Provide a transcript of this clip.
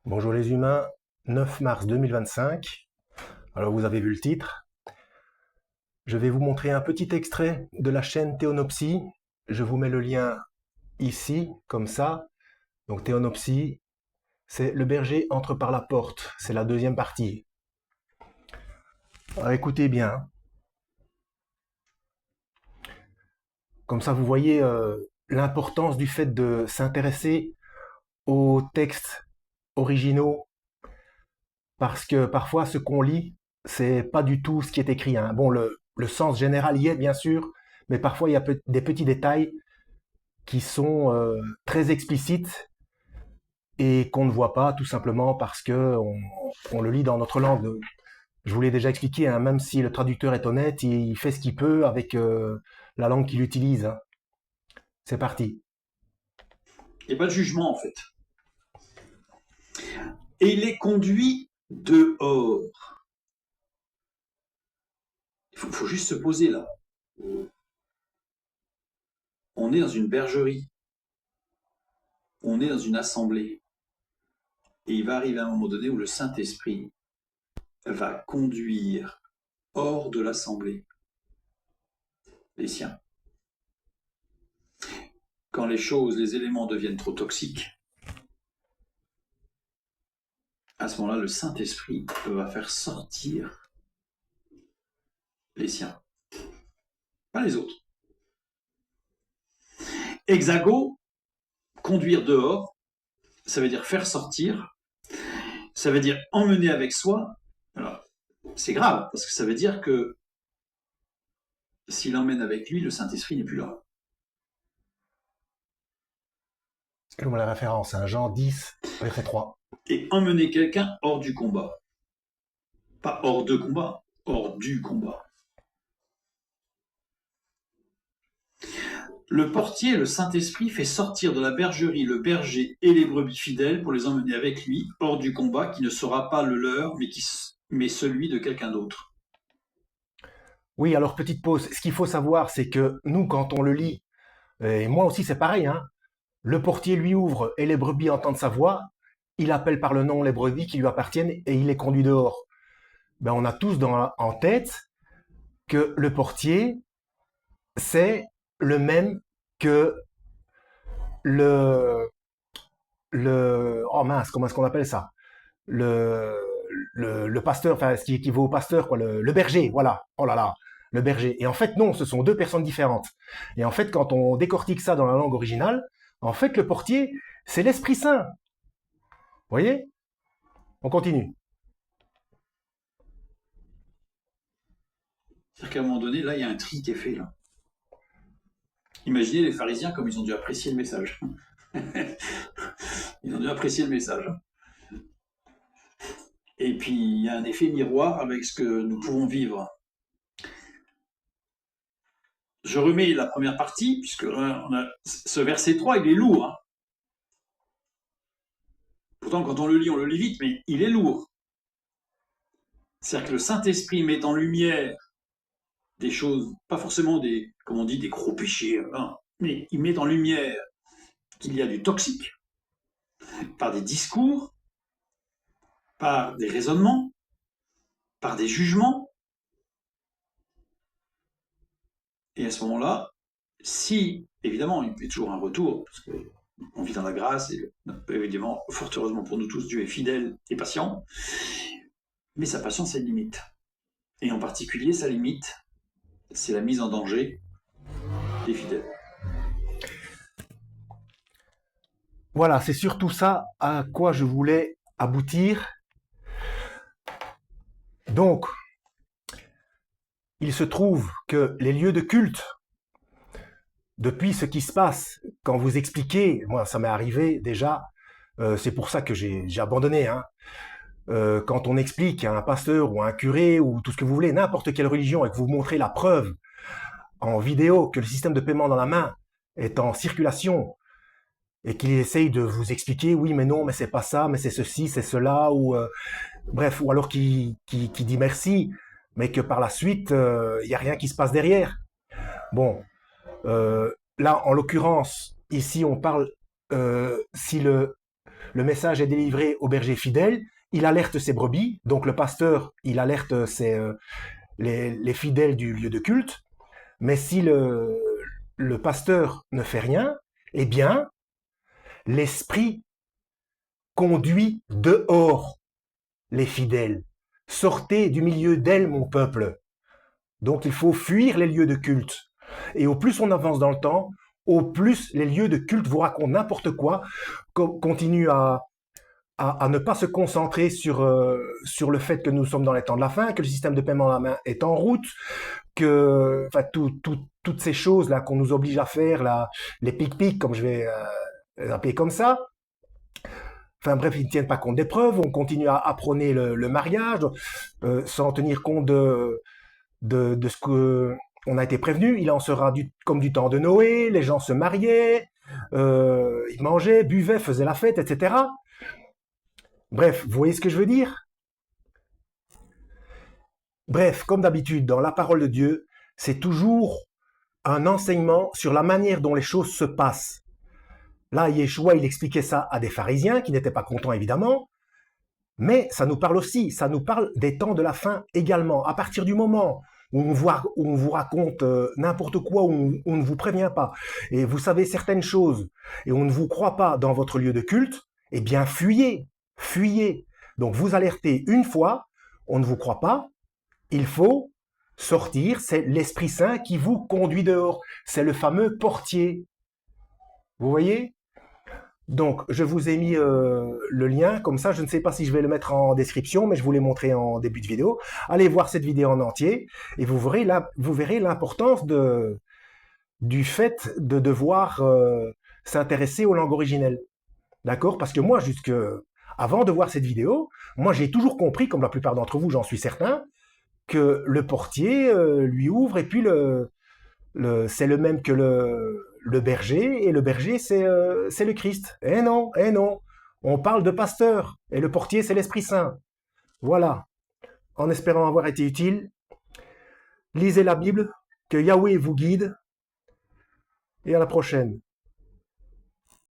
Bonjour les humains, 9 mars 2025. Alors vous avez vu le titre. Je vais vous montrer un petit extrait de la chaîne Théonopsie. Je vous mets le lien ici, comme ça. Donc Théonopsie, c'est le berger entre par la porte. C'est la deuxième partie. Alors écoutez bien. Comme ça vous voyez l'importance du fait de s'intéresser aux textes originaux. Parce que parfois ce qu'on lit, c'est pas du tout ce qui est écrit, hein. Bon, le sens général y est bien sûr, mais parfois il y a des petits détails qui sont très explicites et qu'on ne voit pas tout simplement parce que on le lit dans notre langue. Je vous l'ai déjà expliqué, hein, même si le traducteur est honnête, il fait ce qu'il peut avec la langue qu'il utilise, hein. C'est parti. Il n'y a pas de jugement en fait. Et il est conduit dehors. Il faut juste se poser là. On est dans une bergerie. On est dans une assemblée. Et il va arriver un moment donné où le Saint-Esprit va conduire hors de l'assemblée les siens. Quand les choses, les éléments deviennent trop toxiques, à ce moment-là, le Saint-Esprit va faire sortir les siens, pas les autres. Hexago, conduire dehors, ça veut dire faire sortir, ça veut dire emmener avec soi. Alors, c'est grave, parce que ça veut dire que s'il emmène avec lui, le Saint-Esprit n'est plus là. Je vous mets la référence, hein, Jean 10, verset 3. Et emmener quelqu'un hors du combat. Pas hors de combat, hors du combat. Le portier, le Saint-Esprit, fait sortir de la bergerie le berger et les brebis fidèles pour les emmener avec lui hors du combat qui ne sera pas le leur, mais celui de quelqu'un d'autre. Oui, alors petite pause. Ce qu'il faut savoir, c'est que nous, quand on le lit, et moi aussi c'est pareil, hein, le portier lui ouvre et les brebis entendent sa voix. Il appelle par le nom les brebis qui lui appartiennent et il les conduit dehors. Ben, on a tous en tête que le portier, c'est le même que le, oh mince, comment est-ce qu'on appelle ça? Le, le pasteur, enfin, ce qui équivaut au pasteur, quoi, le berger, voilà. Oh là là, le berger. Et en fait, non, ce sont deux personnes différentes. Et en fait, quand on décortique ça dans la langue originale, en fait, le portier, c'est l'Esprit Saint. Vous voyez? On continue. C'est-à-dire qu'à un moment donné, là, il y a un tri qui est fait. Là. Imaginez les pharisiens comme ils ont dû apprécier le message. Ils ont dû apprécier le message. Et puis, il y a un effet miroir avec ce que nous pouvons vivre. Je remets la première partie, puisque ce verset 3, il est lourd. Hein. Pourtant, quand on le lit vite, mais il est lourd. C'est-à-dire que le Saint-Esprit met en lumière des choses, pas forcément des, comme on dit, des gros péchés, hein, mais il met en lumière qu'il y a du toxique par des discours, par des raisonnements, par des jugements. Et à ce moment-là, si, évidemment, il y a toujours un retour, parce qu'on vit dans la grâce, et évidemment, fort heureusement pour nous tous, Dieu est fidèle et patient, mais sa patience a une limite. Et en particulier, sa limite, c'est la mise en danger des fidèles. Voilà, c'est surtout ça à quoi je voulais aboutir. Donc, il se trouve que les lieux de culte, depuis ce qui se passe, quand vous expliquez, moi ça m'est arrivé déjà, c'est pour ça que j'ai abandonné, hein. Quand on explique à un pasteur ou à un curé ou tout ce que vous voulez, n'importe quelle religion, et que vous montrez la preuve en vidéo que le système de paiement dans la main est en circulation et qu'il essaye de vous expliquer, oui mais non, mais c'est pas ça, mais c'est ceci, c'est cela, ou bref, ou alors qui dit merci, mais que par la suite, il n'y a rien qui se passe derrière. Bon, là, en l'occurrence, ici, on parle si le message est délivré au berger fidèle, il alerte ses brebis, donc le pasteur, il alerte les fidèles du lieu de culte, mais si le pasteur ne fait rien, eh bien, l'esprit conduit dehors les fidèles. Sortez du milieu d'elle, mon peuple. Donc il faut fuir les lieux de culte. Et au plus on avance dans le temps, au plus les lieux de culte vous racontent n'importe quoi, continuent à ne pas se concentrer sur le fait que nous sommes dans les temps de la fin, que le système de paiement à la main est en route, que enfin, toutes ces choses-là qu'on nous oblige à faire, là, les pic-pic, comme je vais les appeler comme ça, enfin bref, ils ne tiennent pas compte des preuves, on continue à prôner le mariage, sans tenir compte de ce que on a été prévenu. Il en sera comme du temps de Noé, les gens se mariaient, ils mangeaient, buvaient, faisaient la fête, etc. Bref, vous voyez ce que je veux dire? Bref, comme d'habitude, dans la parole de Dieu, c'est toujours un enseignement sur la manière dont les choses se passent. Là, Yeshua, il expliquait ça à des pharisiens qui n'étaient pas contents, évidemment, mais ça nous parle aussi, ça nous parle des temps de la fin également. À partir du moment où on vous raconte n'importe quoi, où on ne vous prévient pas, et vous savez certaines choses, et on ne vous croit pas dans votre lieu de culte, eh bien fuyez, fuyez. Donc vous alertez une fois, on ne vous croit pas, il faut sortir, c'est l'Esprit Saint qui vous conduit dehors, c'est le fameux portier. Vous voyez? Donc, je vous ai mis le lien, comme ça, je ne sais pas si je vais le mettre en description, mais je vous l'ai montré en début de vidéo. Allez voir cette vidéo en entier et vous verrez l'importance du fait de devoir s'intéresser aux langues originelles. D'accord? Parce que moi, avant de voir cette vidéo, moi j'ai toujours compris, comme la plupart d'entre vous, j'en suis certain, que le portier lui ouvre et puis c'est le même que le berger, et le berger, c'est le Christ. Eh non, on parle de pasteur, et le portier, c'est l'Esprit Saint. Voilà, en espérant avoir été utile, lisez la Bible, que Yahweh vous guide, et à la prochaine.